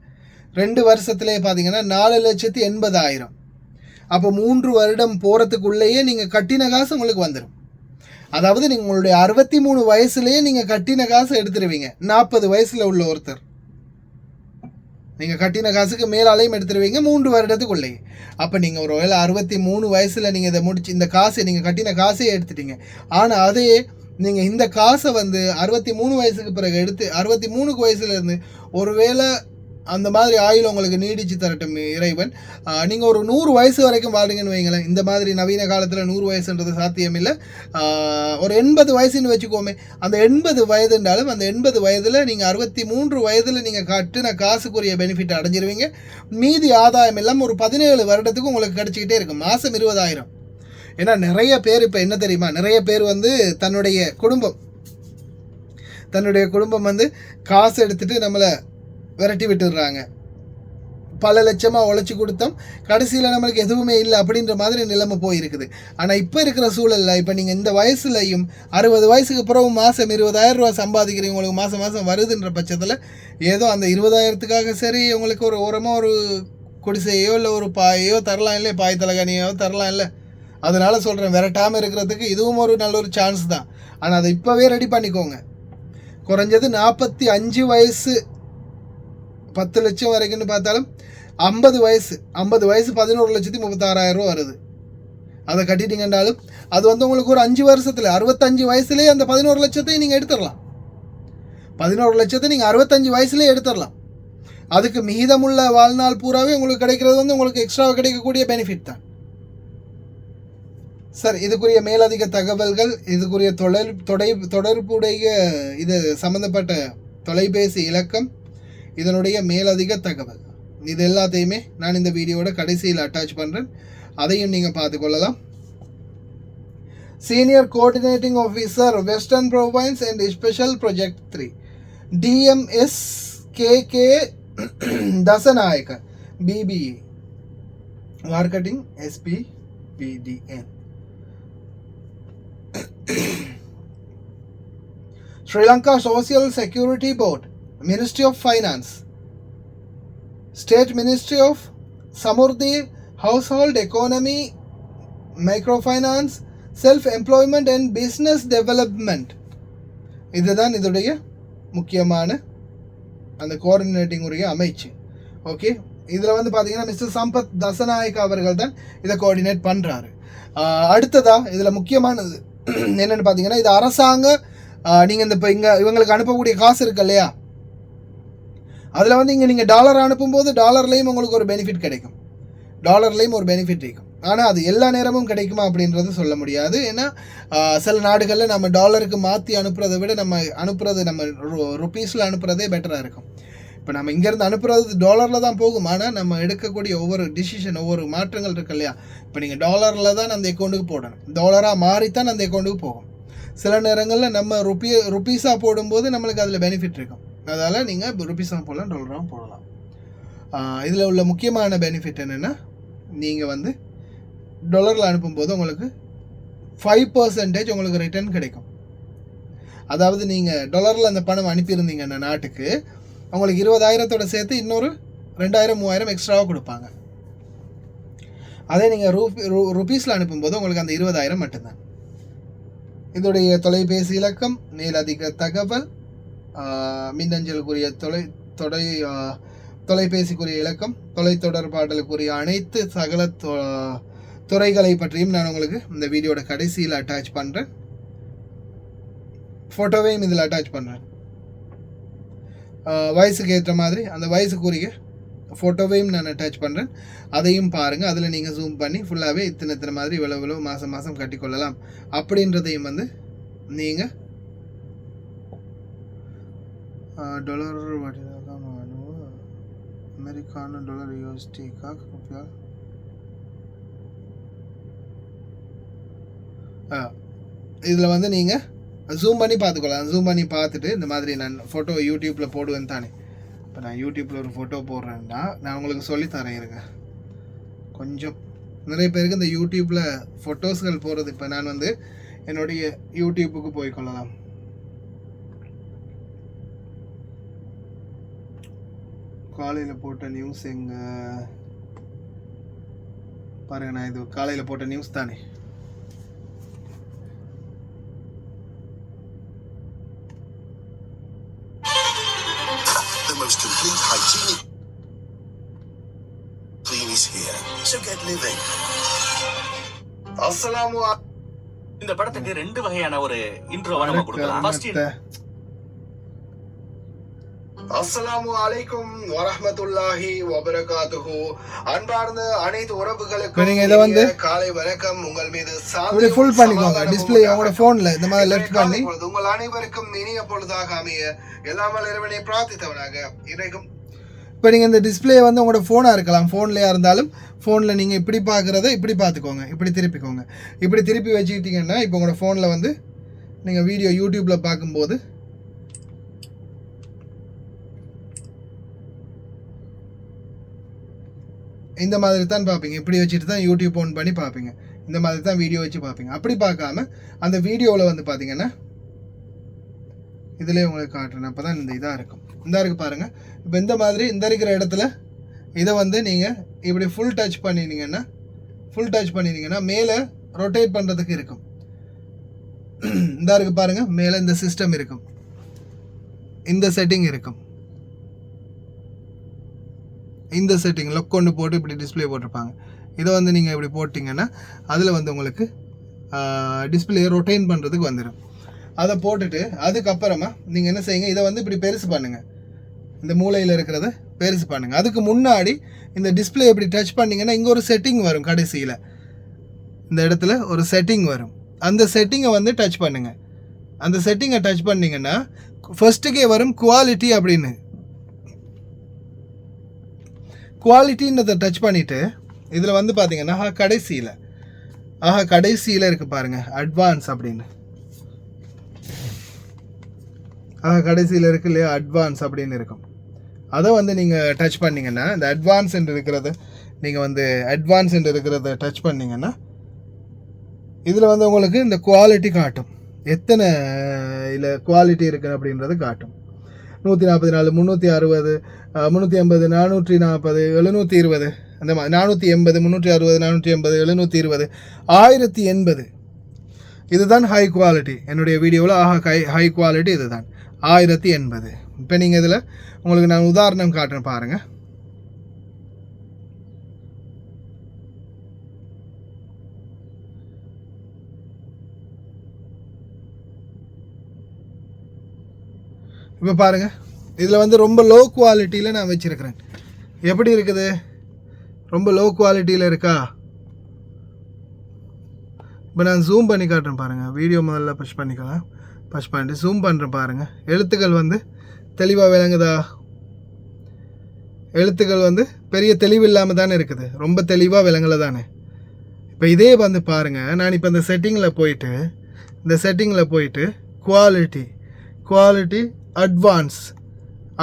2 வருஷத்துலேயே பார்த்தீங்கன்னா 4,80,000. அப்போ 3 வருடம் போகிறதுக்குள்ளேயே நீங்கள் கட்டின காசு உங்களுக்கு வந்துடும். அதாவது நீங்கள் உங்களுடைய 63 வயசுலேயே நீங்கள் கட்டின காசை எடுத்துருவீங்க. 40 வயசில் உள்ள ஒருத்தர் நீங்கள் கட்டின காசுக்கு மேலாலையும் எடுத்துருவீங்க 3 வருடத்துக்குள்ளேயே. அப்போ நீங்கள் ஒரு வேளை 63 வயசில் நீங்கள் இதை முடிச்சு இந்த காசை நீங்கள் கட்டின காசையே எடுத்துட்டீங்க. ஆனால் அதே நீங்கள் இந்த காசை வந்து 63 வயசுக்கு பிறகு எடுத்து 63 வயசுலேருந்து ஒரு வேளை அந்த மாதிரி ஆயுள் உங்களுக்கு நீடிச்சு தரட்டும் இறைவன். நீங்கள் ஒரு 100 வயசு வரைக்கும் வாழ்றீங்கன்னு வைங்களேன். இந்த மாதிரி நவீன காலத்தில் 100 வயசுன்றது சாத்தியம் இல்லை. ஒரு 80 வயசுன்னு வச்சுக்கோமே. அந்த 80 வயதுன்றாலும் அந்த 80 வயதில் நீங்கள் 63 வயதில் நீங்கள் கட்டின காசுக்குரிய பெனிஃபிட் அடைஞ்சிருவீங்க. மீதி ஆதாயம் எல்லாம் ஒரு 17 வருடத்துக்கு உங்களுக்கு கிடச்சிக்கிட்டே இருக்கும். மாதம் 20,000. ஏன்னா நிறைய பேர் இப்போ என்ன தெரியுமா, நிறைய பேர் வந்து தன்னுடைய குடும்பம் வந்து காசு எடுத்துகிட்டு நம்மளை விரட்டி விட்டுடுறாங்க. பல லட்சமாக உழைச்சி கொடுத்தோம், கடைசியில் நம்மளுக்கு எதுவுமே இல்லை அப்படின்ற மாதிரி நிலைமை போயிருக்குது. ஆனால் இப்போ இருக்கிற சூழலில் இப்போ நீங்கள் இந்த வயசுலையும் 60 வயசுக்கு பிறகு மாதம் 20,000 ரூபா சம்பாதிக்கிறீங்க, உங்களுக்கு மாதம் மாதம் வருதுன்ற பட்சத்தில் ஏதோ அந்த 20,000த்துக்காக சரி உங்களுக்கு ஒரு ஓரமாக ஒரு குடிசையோ இல்லை ஒரு பாயோ தரலாம் இல்லை, பாய் தலகாணியோ தரலாம் இல்லை. அதனால் சொல்கிறேன், விரட்டாமல் இருக்கிறதுக்கு இதுவும் ஒரு நல்ல ஒரு சான்ஸ் தான். ஆனால் அதை இப்போவே ரெடி பண்ணிக்கோங்க. குறைஞ்சது 45 வயசு 10 லட்சம் வரைக்கும்னு பார்த்தாலும் 50 வயசு 11,36,000 ரூபா வருது. அதை கட்டிட்டீங்கன்றாலும் அது வந்து உங்களுக்கு ஒரு 5 வருஷத்தில் 65 வயசுலேயே அந்த 11 லட்சத்தையும் நீங்கள் எடுத்துடலாம். 11 லட்சத்தை நீங்கள் 65 வயசுலேயே எடுத்துடலாம். அதுக்கு மீதமுள்ள வாழ்நாள் பூராவே உங்களுக்கு கிடைக்கிறது வந்து உங்களுக்கு எக்ஸ்ட்ரா கிடைக்கக்கூடிய பெனிஃபிட் தான். சார், இதுக்குரிய மேலதிக தகவல்கள், இதுக்குரிய தொடர்புடைய இது சம்மந்தப்பட்ட தொலைபேசி இலக்கம், இதனுடைய மேலதிக தகவல், இது எல்லாத்தையுமே நான் இந்த வீடியோட கடைசியில் அட்டாச் பண்ணுறேன். அதையும் நீங்கள் பார்த்துக்கொள்ளலாம். Senior coordinating officer western province and special project 3 DMSKK Dasanayake BBA marketing SPBDN Sri Lanka Social Security Board, Ministry of Finance, State Ministry of Samurdhi, Household Economy, Microfinance, Self-Employment and Business Development. இதுதான் இதோடைய முக்கியமான அந்த coordinating உரிய அமைச்சு. Okay, இதில் வந்து பார்த்தீங்கன்னா mister Sampath Dasanayake அவர்கள் தான் இதை கோஆர்டினேட் பண்ணுறாரு. அடுத்ததாக இதில் முக்கியமானது என்னென்னு பார்த்தீங்கன்னா, இது அரசாங்க நீங்கள் இந்த இப்போ இவங்களுக்கு அனுப்பக்கூடிய காசு இருக்கு இல்லையா, அதில் வந்து இங்கே நீங்கள் டாலர் அனுப்பும்போது டாலர்லேயும் உங்களுக்கு ஒரு பெனிஃபிட் கிடைக்கும். இருக்கும். ஆனால் அது எல்லா நேரமும் கிடைக்குமா அப்படின்றது சொல்ல முடியாது. ஏன்னா சில நாடுகளில் நம்ம டாலருக்கு மாற்றி அனுப்புறதை விட நம்ம ருப்பீஸில் அனுப்புகிறதே பெட்டராக இருக்கும். இப்போ நம்ம இங்கேருந்து அனுப்புறது டாலரில் தான் போகும். ஆனால் நம்ம எடுக்கக்கூடிய ஒவ்வொரு டிசிஷன், ஒவ்வொரு மாற்றங்கள் இருக்கு இல்லையா, இப்போ நீங்கள் டாலரில் தான் அந்த அக்கௌண்ட்டுக்கு போடணும், டாலராக மாறித்தான் அந்த அக்கௌண்ட்டுக்கு போகும். சில நேரங்களில் நம்ம ருப்பீஸாக போடும்போது நம்மளுக்கு அதில் பெனிஃபிட் இருக்கும். அதனால் நீங்கள் ருப்பீஸாக போடலாம், டாலராகவும் போடலாம். இதில் உள்ள முக்கியமான பெனிஃபிட் என்னென்னா, நீங்கள் வந்து டாலரில் அனுப்பும்போது உங்களுக்கு 5% உங்களுக்கு ரிட்டர்ன் கிடைக்கும். அதாவது நீங்கள் டாலரில் அந்த பணம் அனுப்பியிருந்தீங்கன்னா நாட்டுக்கு, உங்களுக்கு 20,000 சேர்த்து இன்னொரு 2,000-3,000 எக்ஸ்ட்ராவாக கொடுப்பாங்க. அதே நீங்கள் ருப்பீஸில் அனுப்பும்போது உங்களுக்கு அந்த 20,000 மட்டும்தான். இதோடைய தொலைபேசி இலக்கம், மேலதிக தகவல், மின்னஞ்சலுக்குரிய தொலைபேசிக்குரிய இலக்கம், தொலைத்தொடர்பாடலுக்குரிய அனைத்து சகல துறைகளை பற்றியும் நான் உங்களுக்கு இந்த வீடியோட கடைசியில் அட்டாச் பண்ணுறேன். ஃபோட்டோவையும் இதில் அட்டாச் பண்ணுறேன். வயசுக்கு ஏற்ற மாதிரி அந்த வயசுக்குரிய ஃபோட்டோவையும் நான் அட்டாச் பண்ணுறேன். அதையும் பாருங்கள். அதில் நீங்கள் ஜூம் பண்ணி ஃபுல்லாகவே இத்தனை மாதிரி இவ்வளோ மாதம் கட்டிக்கொள்ளலாம் அப்படின்றதையும் வந்து நீங்கள் डॉलर बढ़ेगा मानो अमेरिकान डॉलर यूएसडी का रुपया இதில் வந்து நீங்கள் ஜூம் பண்ணி பார்த்துக்கலாம். ஜூம் பண்ணி பார்த்துட்டு இந்த மாதிரி நான் ஃபோட்டோ யூடியூப்பில் போடுவேன் தானே. இப்போ நான் யூடியூப்பில் ஒரு ஃபோட்டோ போடுறேன்னா நான் உங்களுக்கு சொல்லித்தரேன் இருங்க. கொஞ்சம் நிறைய பேருக்கு இந்த யூடியூப்பில் ஃபோட்டோஸ்கள் போடுறது, இப்போ நான் வந்து என்னுடைய யூடியூப்புக்கு போய்க்கொள்ளலாம். காலையில் போட்ட நியூஸ் எங்க பாருங்க, நான் இது காலையில் போட்ட நியூஸ் தானே. The most complete hygienic clean is here. So get living. அஸ்ஸலாமு இந்த படத்துக்கு 2 வகையான ஒரு இன்ட்ரோவா நம்ம கொடுக்கலாம். ஃபர்ஸ்ட் அஸ்ஸலாமு அலைக்கும் வரஹ்மத்துல்லாஹி வபரகாத்துஹு. அன்பார்ந்த அனைத்து உறவுகளுக்கும் நீங்க இதை வந்து காலை வணக்கம். உங்கள் மீது இப்படி ஃபுல் பண்ணிக்கோங்க. டிஸ்ப்ளே உங்களோட போன்ல இந்த மாதிரி லெஃப்ட் பண்ணி உங்கள் அனைவருக்கும் இனிய பொழுதாக அமைய எல்லாமல் இறைவனை பிரார்த்தித்தவனாக இறைக்கும். இப்போ நீங்கள் இந்த டிஸ்பிளே வந்து உங்களோட ஃபோனாக இருக்கலாம், ஃபோன்லேயா இருந்தாலும் ஃபோனில் நீங்கள் இப்படி பார்க்குறத இப்படி பார்த்துக்கோங்க, இப்படி திருப்பிக்கோங்க. இப்படி திருப்பி வச்சுக்கிட்டிங்கன்னா இப்போ உங்களோட ஃபோனில் வந்து நீங்கள் வீடியோ யூடியூப்பில் பார்க்கும்போது இந்த மாதிரி தான் பார்ப்பீங்க. இப்படி வச்சுட்டு தான் யூடியூப் ஆன் பண்ணி பார்ப்பீங்க. இந்த மாதிரி தான் வீடியோ வச்சு பார்ப்பீங்க. அப்படி பார்க்காம அந்த வீடியோவில் வந்து பார்த்தீங்கன்னா இதிலே உங்களுக்கு காட்டுறேன். அப்போ தான் இந்த இதாக இருக்கும். இந்த இருக்குது பாருங்கள். இப்போ இந்த மாதிரி இந்த இருக்கிற இடத்துல இதை வந்து நீங்கள் இப்படி ஃபுல் டச் பண்ணினீங்கன்னா மேலே ரொட்டேட் பண்ணுறதுக்கு இருக்கும். இந்த இருக்குது பாருங்கள், மேலே இந்த சிஸ்டம் இருக்கும், இந்த செட்டிங் இருக்கும். இந்த செட்டிங் லொக் கொண்டு போட்டு இப்படி டிஸ்பிளே போட்டிருப்பாங்க. இதை வந்து நீங்கள் இப்படி போட்டிங்கன்னா அதில் வந்து உங்களுக்கு டிஸ்பிளே ரொட்டேட் பண்ணுறதுக்கு வந்துடும். அதை போட்டுட்டு அதுக்கப்புறமா நீங்கள் என்ன செய்யுங்க, இதை வந்து இப்படி பெருசு பண்ணுங்கள். இந்த மூலையில் இருக்கிறத பெருசு பண்ணுங்கள். அதுக்கு முன்னாடி இந்த டிஸ்பிளே இப்படி டச் பண்ணிங்கன்னா இங்கே ஒரு செட்டிங் வரும். கடைசியில் இந்த இடத்துல ஒரு செட்டிங் வரும். அந்த செட்டிங்கை வந்து டச் பண்ணுங்கள். அந்த செட்டிங்கை டச் பண்ணிங்கன்னா ஃபர்ஸ்ட்டுக்கே வரும் குவாலிட்டி அப்படின்னு. குவாலிட்டின்றதை டச் பண்ணிவிட்டு இதில் வந்து பார்த்தீங்கன்னா கடைசியில் இருக்குது பாருங்கள், அட்வான்ஸ் அப்படின்னு. கடைசியில் இருக்கு இல்லையா, அட்வான்ஸ் அப்படின்னு இருக்கும். அதை வந்து நீங்கள் டச் பண்ணிங்கன்னா இந்த அட்வான்ஸ் என்று இருக்கிறத டச் பண்ணிங்கன்னா இதில் வந்து உங்களுக்கு இந்த குவாலிட்டி காட்டும். எத்தனை இல்லை குவாலிட்டி இருக்குது அப்படின்றது காட்டும். 144, 360, 380, 440, 720, அந்த மாதிரி 480, 360, 480, 720, 1080. இதுதான் ஹை குவாலிட்டி. என்னுடைய வீடியோவில் ஹை குவாலிட்டி இதுதான் 1080. இப்போ நீங்கள் இதில் உங்களுக்கு நான் உதாரணம் காட்டுறேன் பாருங்கள். இப்போ பாருங்கள், இதில் வந்து ரொம்ப லோ குவாலிட்டியில் நான் வச்சுருக்கிறேன். எப்படி இருக்குது? ரொம்ப லோ குவாலிட்டியில் இருக்கா? இப்போ நான் ஜூம் பண்ணி காட்டுறேன் பாருங்கள். வீடியோ முதல்ல புஷ் பண்ணிக்கலாம். புஷ் பண்ணிட்டு ஜூம் பண்ணுறேன் பாருங்கள். எழுத்துக்கள் வந்து தெளிவாக விளங்குதா? எழுத்துக்கள் வந்து பெரிய தெளிவு இல்லாமல் தானே இருக்குது, ரொம்ப தெளிவாக விளங்கலை தானே. இப்போ இதே வந்து பாருங்கள், நான் இப்போ இந்த செட்டிங்கில் போயிட்டு குவாலிட்டி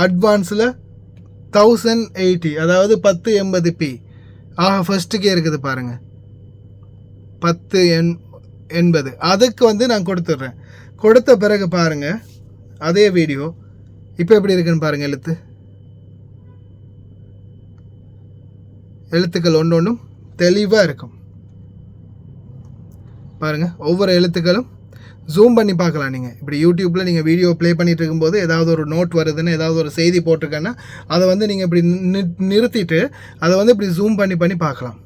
அட்வான்ஸில் 1080, அதாவது 1080p ஃபஸ்ட்டுக்கே இருக்குது பாருங்கள், 1080. அதுக்கு வந்து நான் கொடுத்துட்றேன். கொடுத்த பிறகு பாருங்கள் அதே வீடியோ இப்போ எப்படி இருக்குன்னு பாருங்கள். எழுத்துக்கள் ஒன்றும் தெளிவாக இருக்கும் பாருங்கள். ஒவ்வொரு எழுத்துக்களும் ஜூம் பண்ணி பார்க்கலாம். நீங்கள் இப்படி யூடியூப்பில் நீங்கள் வீடியோ ப்ளே பண்ணிகிட்டு இருக்கும்போது ஏதாவது ஒரு நோட் வருதுன்னு, ஏதாவது ஒரு செய்தி போட்டிருக்கேன்னா அதை வந்து நீங்கள் இப்படி நிறுத்திட்டு அதை வந்து இப்படி ஜூம் பண்ணி பார்க்கலாம்.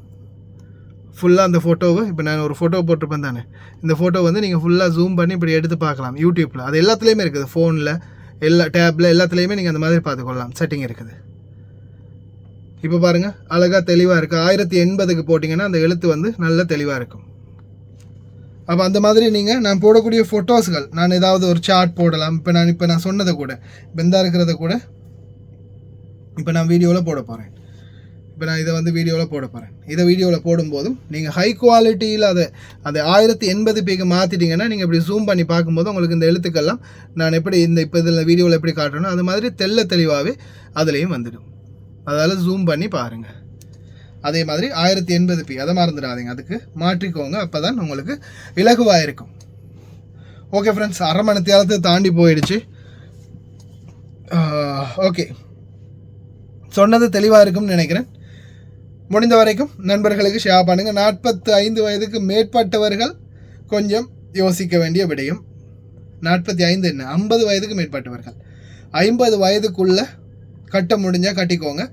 ஃபுல்லாக அந்த ஃபோட்டோவை, இப்போ நான் ஒரு ஃபோட்டோ போட்டிருப்பேன் தானே, இந்த ஃபோட்டோ வந்து நீங்கள் ஃபுல்லாக ஜூம் பண்ணி இப்படி எடுத்து பார்க்கலாம் யூடியூப்பில். அது எல்லாத்துலேயுமே இருக்குது, ஃபோனில் எல்லா டேப்பில் எல்லாத்துலேயுமே நீங்கள் அந்த மாதிரி பார்த்துக்கொள்ளலாம். செட்டிங் இருக்குது. இப்போ பாருங்கள், அழகாக தெளிவாக இருக்குது. 1080க்கு போட்டிங்கன்னா அந்த எழுத்து வந்து நல்ல தெளிவாக இருக்கும். அப்போ அந்த மாதிரி நீங்கள் நான் போடக்கூடிய ஃபோட்டோஸ்கள், நான் ஏதாவது ஒரு சார்ட் போடலாம். இப்போ நான் சொன்னதை கூட, இப்போ இந்த இருக்கிறத கூட இப்போ நான் வீடியோவில் போட போகிறேன். இப்போ நான் இதை வந்து வீடியோவில் போட போகிறேன். இதை வீடியோவில் போடும்போதும் நீங்கள் ஹை குவாலிட்டியில் அதை 1080pக்கு மாற்றிட்டிங்கன்னா நீங்கள் இப்படி ஜூம் பண்ணி பார்க்கும்போது உங்களுக்கு இந்த எழுத்துக்கள்லாம் நான் எப்படி இப்போ இதில் வீடியோவில் எப்படி காட்டணும் அது மாதிரி தெளிவாகவே அதுலேயும் வந்துடும். அதால் ஜூம் பண்ணி பாருங்கள். அதே மாதிரி 1080p அதை மறந்துடாதீங்க, அதுக்கு மாற்றிக்கோங்க. அப்போ தான் உங்களுக்கு இலகுவாக இருக்கும். ஓகே ஃப்ரெண்ட்ஸ், அரை மணி நேரத்தை தாண்டி போயிடுச்சு. ஓகே, சொன்னது தெளிவாக இருக்கும்னு நினைக்கிறேன். முடிந்த வரைக்கும் நண்பர்களுக்கு ஷேர் பண்ணுங்கள். 45 வயதுக்கு மேற்பட்டவர்கள் கொஞ்சம் யோசிக்க வேண்டிய விடயம். 45 என்ன, 50 வயதுக்கு மேற்பட்டவர்கள் 50 வயதுக்குள்ளே கட்ட முடிஞ்சால் கட்டிக்கோங்க.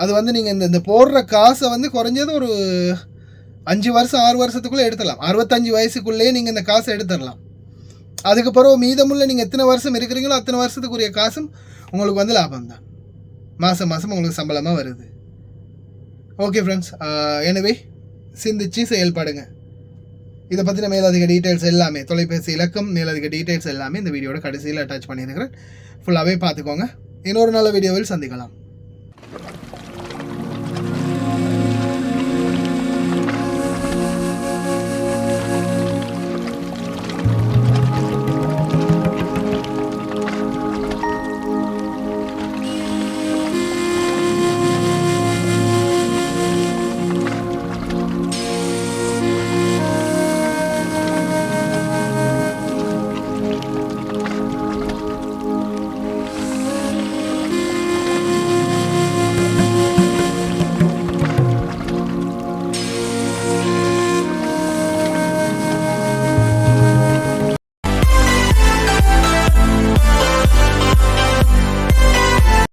அது வந்து நீங்கள் இந்த போடுற காசை வந்து குறைஞ்சது ஒரு 5 வருஷம் 6 வருஷத்துக்குள்ளே எடுத்துடலாம். 65 வயசுக்குள்ளேயே நீங்கள் இந்த காசை எடுத்துடலாம். அதுக்கு பிறகு மீதமுள்ள நீங்கள் எத்தனை வருஷம் இருக்கிறீங்களோ அத்தனை வருஷத்துக்குரிய காசும் உங்களுக்கு வந்து லாபம் தான். மாதம் மாதம் உங்களுக்கு சம்பளமாக வருது. ஓகே ஃப்ரெண்ட்ஸ், எனவே சிந்திச்சு செயல்படுங்க. இதை பற்றின மேலதிக டீட்டெயில்ஸ் எல்லாமே, தொலைபேசி இலக்கம், மேலதிக டீட்டெயில்ஸ் எல்லாமே இந்த வீடியோட கடைசியில் அட்டாச் பண்ணியிருக்கிறேன். ஃபுல்லாகவே பார்த்துக்கோங்க. இன்னொரு நல்ல வீடியோவில் சந்திக்கலாம்.